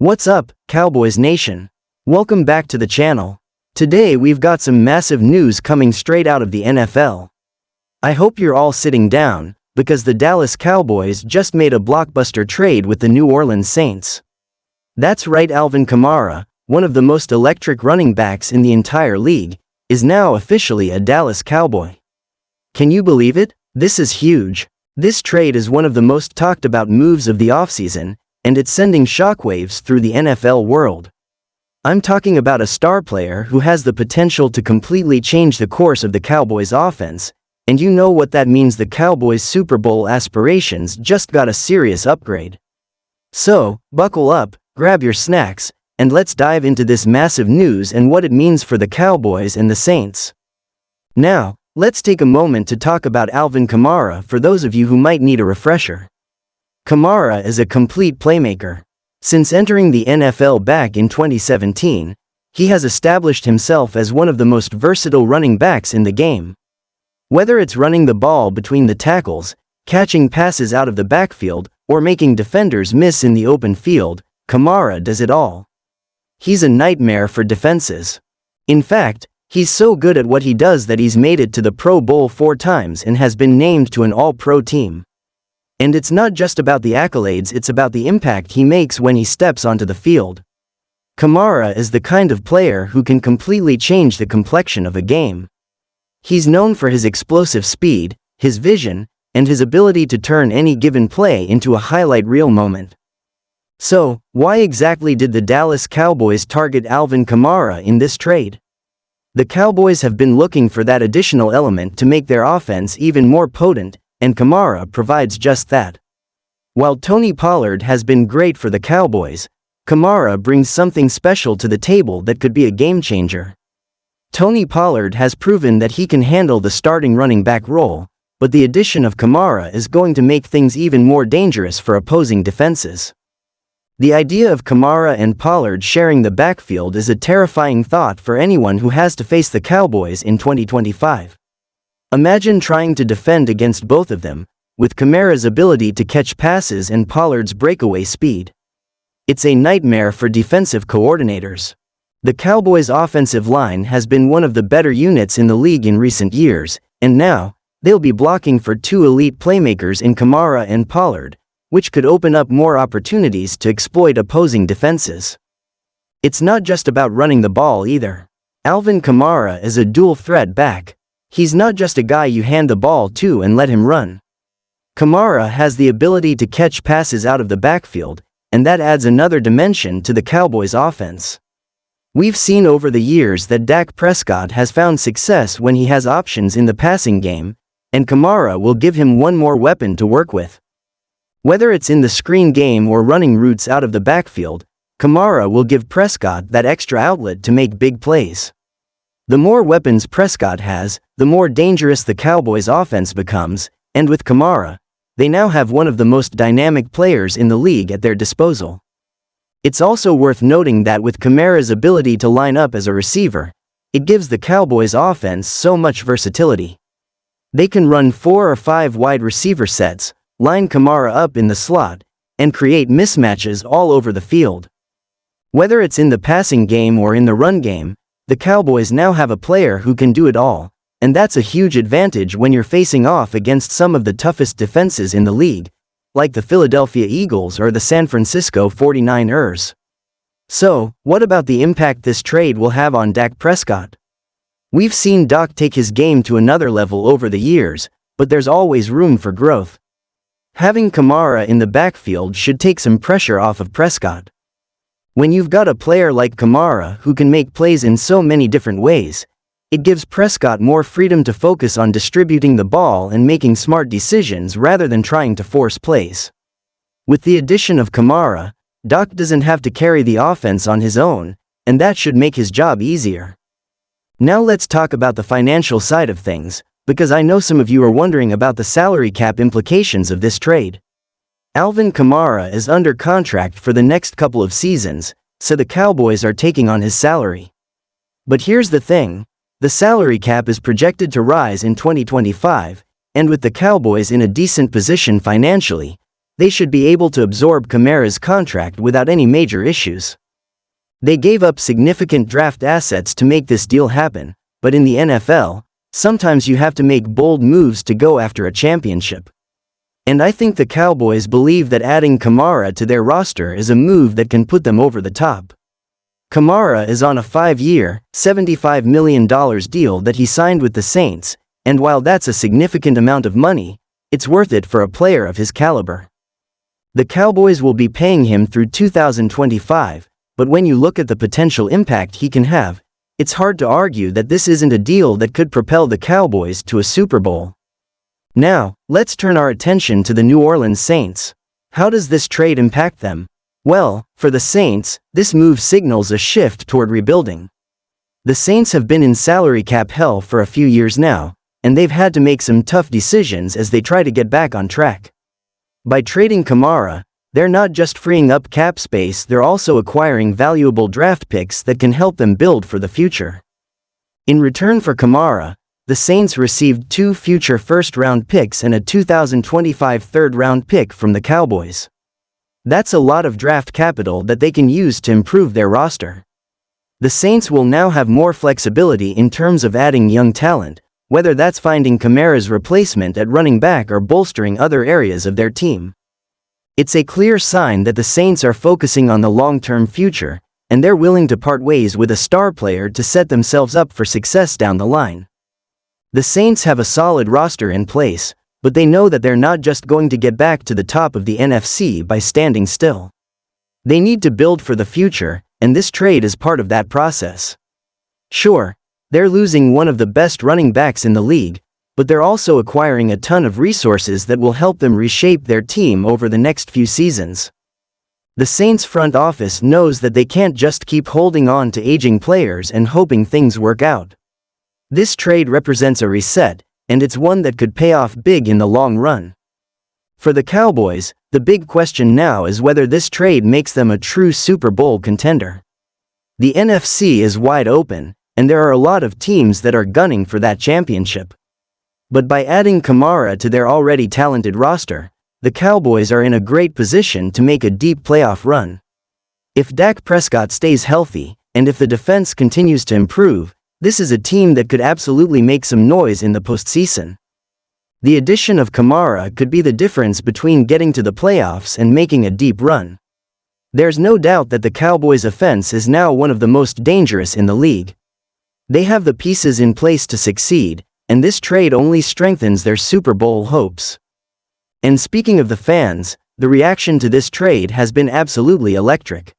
What's up, Cowboys Nation? Welcome back to the channel. Today we've got some massive news coming straight out of the NFL. I hope you're all sitting down, because the Dallas Cowboys just made a blockbuster trade with the New Orleans Saints. That's right, Alvin Kamara, one of the most electric running backs in the entire league, is now officially a Dallas Cowboy. Can you believe it? This is huge. This trade is one of the most talked about moves of the offseason, and it's sending shockwaves through the NFL world. I'm talking about a star player who has the potential to completely change the course of the Cowboys offense, and you know what that means. The Cowboys' Super Bowl aspirations just got a serious upgrade. So, buckle up, grab your snacks, and let's dive into this massive news and what it means for the Cowboys and the Saints. Now, let's take a moment to talk about Alvin Kamara for those of you who might need a refresher. Kamara is a complete playmaker. Since entering the NFL back in 2017, he has established himself as one of the most versatile running backs in the game. Whether it's running the ball between the tackles, catching passes out of the backfield, or making defenders miss in the open field, Kamara does it all. He's a nightmare for defenses. In fact, he's so good at what he does that he's made it to the Pro Bowl 4 times and has been named to an All-Pro team. And it's not just about the accolades, it's about the impact he makes when he steps onto the field. Kamara is the kind of player who can completely change the complexion of a game. He's known for his explosive speed, his vision, and his ability to turn any given play into a highlight reel moment. So, why exactly did the Dallas Cowboys target Alvin Kamara in this trade? The Cowboys have been looking for that additional element to make their offense even more potent, and Kamara provides just that. While Tony Pollard has been great for the Cowboys, Kamara brings something special to the table that could be a game-changer. Tony Pollard has proven that he can handle the starting running back role, but the addition of Kamara is going to make things even more dangerous for opposing defenses. The idea of Kamara and Pollard sharing the backfield is a terrifying thought for anyone who has to face the Cowboys in 2025. Imagine trying to defend against both of them, with Kamara's ability to catch passes and Pollard's breakaway speed. It's a nightmare for defensive coordinators. The Cowboys' offensive line has been one of the better units in the league in recent years, and now, they'll be blocking for 2 elite playmakers in Kamara and Pollard, which could open up more opportunities to exploit opposing defenses. It's not just about running the ball either. Alvin Kamara is a dual-threat back. He's not just a guy you hand the ball to and let him run. Kamara has the ability to catch passes out of the backfield, and that adds another dimension to the Cowboys' offense. We've seen over the years that Dak Prescott has found success when he has options in the passing game, and Kamara will give him one more weapon to work with. Whether it's in the screen game or running routes out of the backfield, Kamara will give Prescott that extra outlet to make big plays. The more weapons Prescott has, the more dangerous the Cowboys' offense becomes, and with Kamara, they now have one of the most dynamic players in the league at their disposal. It's also worth noting that with Kamara's ability to line up as a receiver, it gives the Cowboys' offense so much versatility. They can run 4 or 5 wide receiver sets, line Kamara up in the slot, and create mismatches all over the field. Whether it's in the passing game or in the run game, the Cowboys now have a player who can do it all, and that's a huge advantage when you're facing off against some of the toughest defenses in the league, like the Philadelphia Eagles or the San Francisco 49ers. So, what about the impact this trade will have on Dak Prescott? We've seen Dak take his game to another level over the years, but there's always room for growth. Having Kamara in the backfield should take some pressure off of Prescott. When you've got a player like Kamara who can make plays in so many different ways, it gives Prescott more freedom to focus on distributing the ball and making smart decisions rather than trying to force plays. With the addition of Kamara, Dak doesn't have to carry the offense on his own, and that should make his job easier. Now let's talk about the financial side of things, because I know some of you are wondering about the salary cap implications of this trade. Alvin Kamara is under contract for the next couple of seasons, so the Cowboys are taking on his salary. But here's the thing, the salary cap is projected to rise in 2025, and with the Cowboys in a decent position financially, they should be able to absorb Kamara's contract without any major issues. They gave up significant draft assets to make this deal happen, but in the NFL, sometimes you have to make bold moves to go after a championship. And I think the Cowboys believe that adding Kamara to their roster is a move that can put them over the top. Kamara is on a 5-year, $75 million deal that he signed with the Saints, and while that's a significant amount of money, it's worth it for a player of his caliber. The Cowboys will be paying him through 2025, but when you look at the potential impact he can have, it's hard to argue that this isn't a deal that could propel the Cowboys to a Super Bowl. Now, let's turn our attention to the New Orleans Saints. How does this trade impact them? Well, for the Saints, this move signals a shift toward rebuilding. The Saints have been in salary cap hell for a few years now, and they've had to make some tough decisions as they try to get back on track. By trading Kamara, they're not just freeing up cap space, they're also acquiring valuable draft picks that can help them build for the future. In return for Kamara, the Saints received 2 future first-round picks and a 2025 third-round pick from the Cowboys. That's a lot of draft capital that they can use to improve their roster. The Saints will now have more flexibility in terms of adding young talent, whether that's finding Kamara's replacement at running back or bolstering other areas of their team. It's a clear sign that the Saints are focusing on the long-term future, and they're willing to part ways with a star player to set themselves up for success down the line. The Saints have a solid roster in place, but they know that they're not just going to get back to the top of the NFC by standing still. They need to build for the future, and this trade is part of that process. Sure, they're losing one of the best running backs in the league, but they're also acquiring a ton of resources that will help them reshape their team over the next few seasons. The Saints front office knows that they can't just keep holding on to aging players and hoping things work out. This trade represents a reset, and it's one that could pay off big in the long run. For the Cowboys, the big question now is whether this trade makes them a true Super Bowl contender. The NFC is wide open, and there are a lot of teams that are gunning for that championship. But by adding Kamara to their already talented roster, the Cowboys are in a great position to make a deep playoff run. If Dak Prescott stays healthy, and if the defense continues to improve, this is a team that could absolutely make some noise in the postseason. The addition of Kamara could be the difference between getting to the playoffs and making a deep run. There's no doubt that the Cowboys' offense is now one of the most dangerous in the league. They have the pieces in place to succeed, and this trade only strengthens their Super Bowl hopes. And speaking of the fans, the reaction to this trade has been absolutely electric.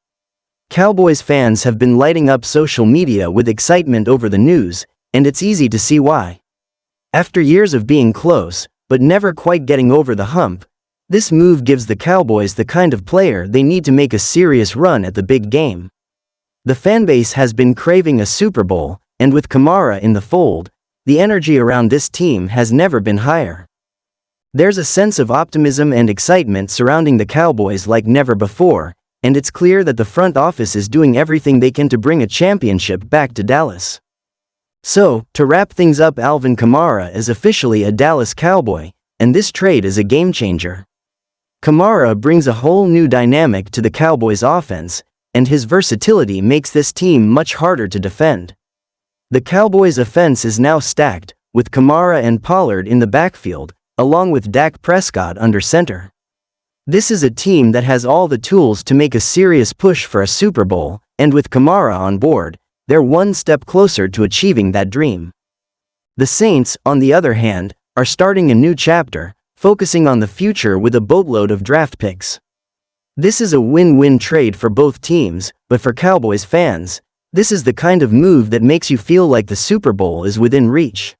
Cowboys fans have been lighting up social media with excitement over the news, and it's easy to see why. After years of being close, but never quite getting over the hump, this move gives the Cowboys the kind of player they need to make a serious run at the big game. The fanbase has been craving a Super Bowl, and with Kamara in the fold, the energy around this team has never been higher. There's a sense of optimism and excitement surrounding the Cowboys like never before, and it's clear that the front office is doing everything they can to bring a championship back to Dallas. So, to wrap things up, Alvin Kamara is officially a Dallas Cowboy, and this trade is a game changer. Kamara brings a whole new dynamic to the Cowboys' offense, and his versatility makes this team much harder to defend. The Cowboys' offense is now stacked, with Kamara and Pollard in the backfield, along with Dak Prescott under center. This is a team that has all the tools to make a serious push for a Super Bowl, and with Kamara on board, they're one step closer to achieving that dream. The Saints, on the other hand, are starting a new chapter, focusing on the future with a boatload of draft picks. This is a win-win trade for both teams, but for Cowboys fans, this is the kind of move that makes you feel like the Super Bowl is within reach.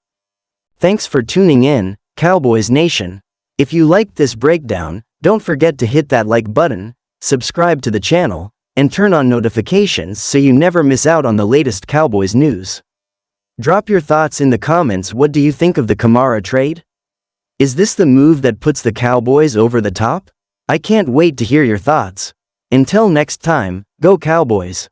Thanks for tuning in, Cowboys Nation. If you liked this breakdown, don't forget to hit that like button, subscribe to the channel, and turn on notifications so you never miss out on the latest Cowboys news. Drop your thoughts in the comments. What do you think of the Kamara trade? Is this the move that puts the Cowboys over the top? I can't wait to hear your thoughts. Until next time, go Cowboys!